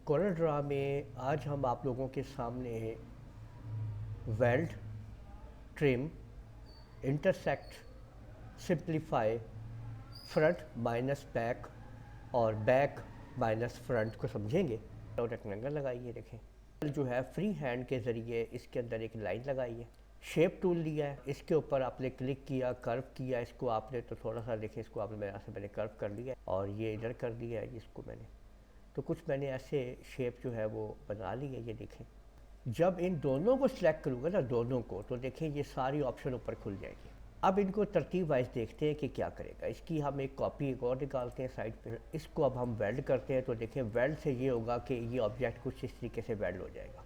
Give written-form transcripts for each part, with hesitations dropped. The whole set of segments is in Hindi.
कोरल ड्रा में आज हम आप लोगों के सामने weld, trim, intersect, simplify, front minus back और बैक माइनस फ्रंट को समझेंगे। और रेक्टेंगल लगाइए, देखें जो है फ्री हैंड के ज़रिए इसके अंदर एक लाइन लगाई है। शेप टूल लिया है, इसके ऊपर आपने क्लिक किया, कर्व किया, इसको आपने तो थोड़ा सा देखें, इसको आपने यहाँ से मैंने कर्व कर लिया और ये इधर कर दिया है जिसको मैंने, तो कुछ मैंने ऐसे शेप जो है वो बना ली है। ये देखें, जब इन दोनों को सिलेक्ट करूँगा ना, दोनों को, तो देखें ये सारी ऑप्शन ऊपर खुल जाएगी। अब इनको तरतीब वाइज देखते हैं कि क्या करेगा। इसकी हम एक कॉपी एक और निकालते हैं साइड पे। इसको अब हम वेल्ड करते हैं, तो देखें वेल्ड से ये होगा कि ये ऑब्जेक्ट कुछ इस तरीके से वेल्ड हो जाएगा,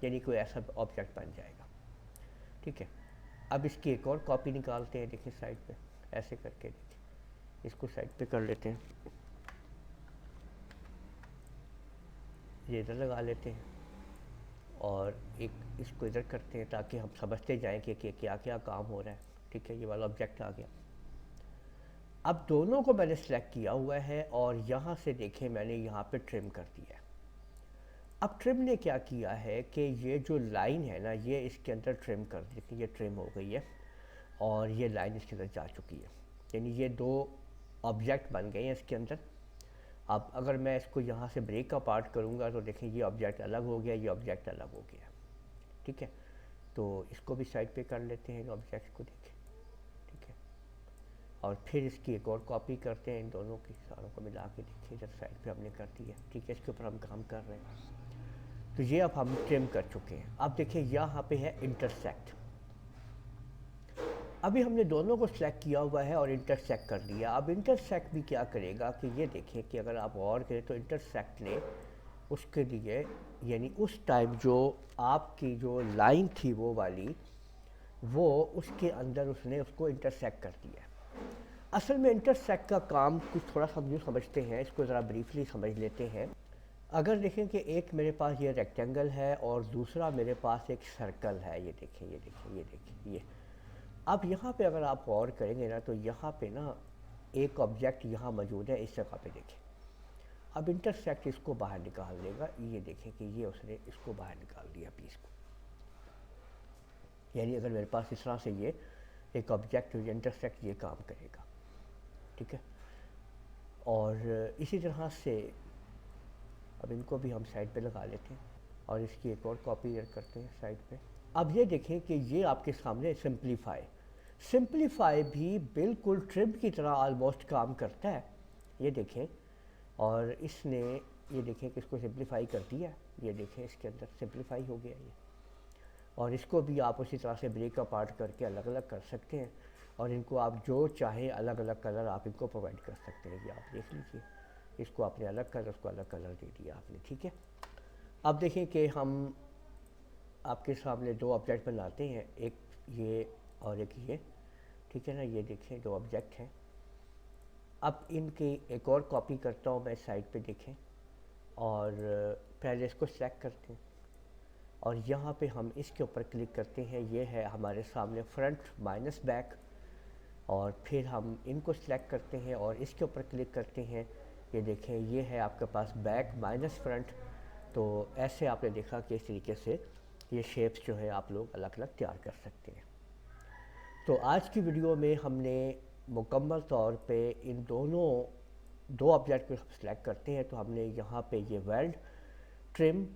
यानी कोई ऐसा ऑब्जेक्ट बन जाएगा। ठीक है, अब इसकी एक और कॉपी निकालते हैं, देखिए साइड पे ऐसे करके, देखिए इसको साइड पे कर लेते हैं, ये इधर लगा लेते हैं और एक इसको इधर करते हैं ताकि हम समझते जाएं कि क्या क्या काम हो रहा है। ठीक है, ये वाला ऑब्जेक्ट आ गया। अब दोनों को मैंने सेलेक्ट किया हुआ है और यहाँ से देखें मैंने यहाँ पे ट्रिम कर दिया है। अब ट्रिम ने क्या किया है कि ये जो लाइन है ना, ये इसके अंदर ट्रिम कर दी, ये ट्रिम हो गई है और ये लाइन इसके अंदर जा चुकी है, यानी ये दो ऑब्जेक्ट बन गए हैं इसके अंदर। अब अगर मैं इसको यहाँ से ब्रेक का पार्ट करूँगा तो देखें ये ऑब्जेक्ट अलग हो गया, ये ऑब्जेक्ट अलग हो गया। ठीक है, तो इसको भी साइड पे कर लेते हैं, इन ऑब्जेक्ट को देखें। ठीक है, और फिर इसकी एक और कॉपी करते हैं, इन दोनों की सारों को मिला के देखिए, इधर साइड पे हमने कर दी है। ठीक है, इसके ऊपर हम काम कर रहे हैं। तो ये अब हम ट्रिम कर चुके हैं। अब देखिए यहाँ पे है इंटरसेक्ट। अभी हमने दोनों को सिलेक्ट किया हुआ है और इंटरसेक्ट कर लिया। अब इंटरसेक्ट भी क्या करेगा कि ये देखें कि अगर आप गौर करें तो इंटरसेक्ट ने उसके लिए, यानी उस टाइम जो आपकी जो लाइन थी वो वाली, वो उसके अंदर उसने उसको इंटरसेक्ट कर दिया। असल में इंटरसेक्ट का काम कुछ थोड़ा सा हम जो समझते हैं, इसको ज़रा ब्रीफली समझ लेते हैं। अगर देखें कि एक मेरे पास ये रेक्टेंगल है और दूसरा मेरे पास एक सर्कल है, ये देखें, ये देखें, ये देखें, ये अब यहाँ पे अगर आप गौर करेंगे ना, तो यहाँ पे ना एक ऑब्जेक्ट यहाँ मौजूद है, इस जगह पे देखें। अब इंटरसेक्ट इसको बाहर निकाल देगा, ये देखें कि ये उसने इसको बाहर निकाल दिया पीस को, यानी अगर मेरे पास इस तरह से ये एक ऑब्जेक्ट इंटरसेक्ट ये काम करेगा। ठीक है, और इसी तरह से अब इनको भी हम साइड पे लगा लेते हैं और इसकी एक और कॉपी करते हैं साइड पे। अब ये देखें कि ये आपके सामने सिंप्लीफाई भी बिल्कुल ट्रिम की तरह ऑलमोस्ट काम करता है, ये देखें। और इसने ये देखें कि इसको सिंप्लीफाई कर दिया, ये देखें इसके अंदर सिंप्लीफाई हो गया ये। और इसको भी आप उसी तरह से ब्रेक अपार्ट करके अलग अलग कर सकते हैं और इनको आप जो चाहें अलग अलग कलर आप इनको प्रोवाइड कर सकते हैं। ये आप देख लीजिए, इसको आपने अलग कलर, उसको अलग कलर दे दिया आपने। ठीक है, अब देखें कि हम आपके सामने दो ऑब्जेक्ट बनाते हैं, एक ये और एक ये। ठीक है ना, ये देखें दो ऑब्जेक्ट हैं। अब इनकी एक और कॉपी करता हूँ मैं साइड पे, देखें, और पहले इसको सेलेक्ट करते हैं और यहाँ पे हम इसके ऊपर क्लिक करते हैं। ये है हमारे सामने फ्रंट माइनस बैक, और फिर हम इनको सिलेक्ट करते हैं और इसके ऊपर क्लिक करते हैं। ये देखें, ये है आपके पास बैक माइनस फ्रंट। तो ऐसे आपने देखा कि इस तरीके से ये शेप्स जो है आप लोग अलग अलग तैयार कर सकते हैं। तो आज की वीडियो में हमने मुकम्मल तौर पे इन दो ऑब्जेक्ट को सिलेक्ट करते हैं, तो हमने यहाँ पे ये वेल्ड, ट्रिम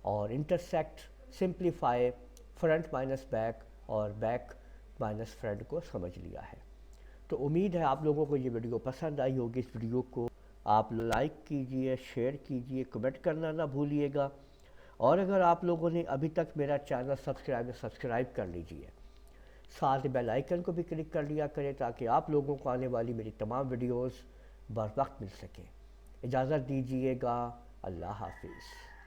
और intersect, simplify, front minus back और बैक माइनस फ्रंट को समझ लिया है। तो उम्मीद है आप लोगों को ये वीडियो पसंद आई होगी। इस वीडियो को आप लाइक कीजिए, शेयर कीजिए, कमेंट करना ना भूलिएगा। और अगर आप लोगों ने अभी तक मेरा चैनल सब्सक्राइब कर लीजिए, साथ बेल आइकन को भी क्लिक कर लिया करें ताकि आप लोगों को आने वाली मेरी तमाम वीडियोस बर वक्त मिल सकें। इजाज़त दीजिएगा, अल्लाह हाफिज़।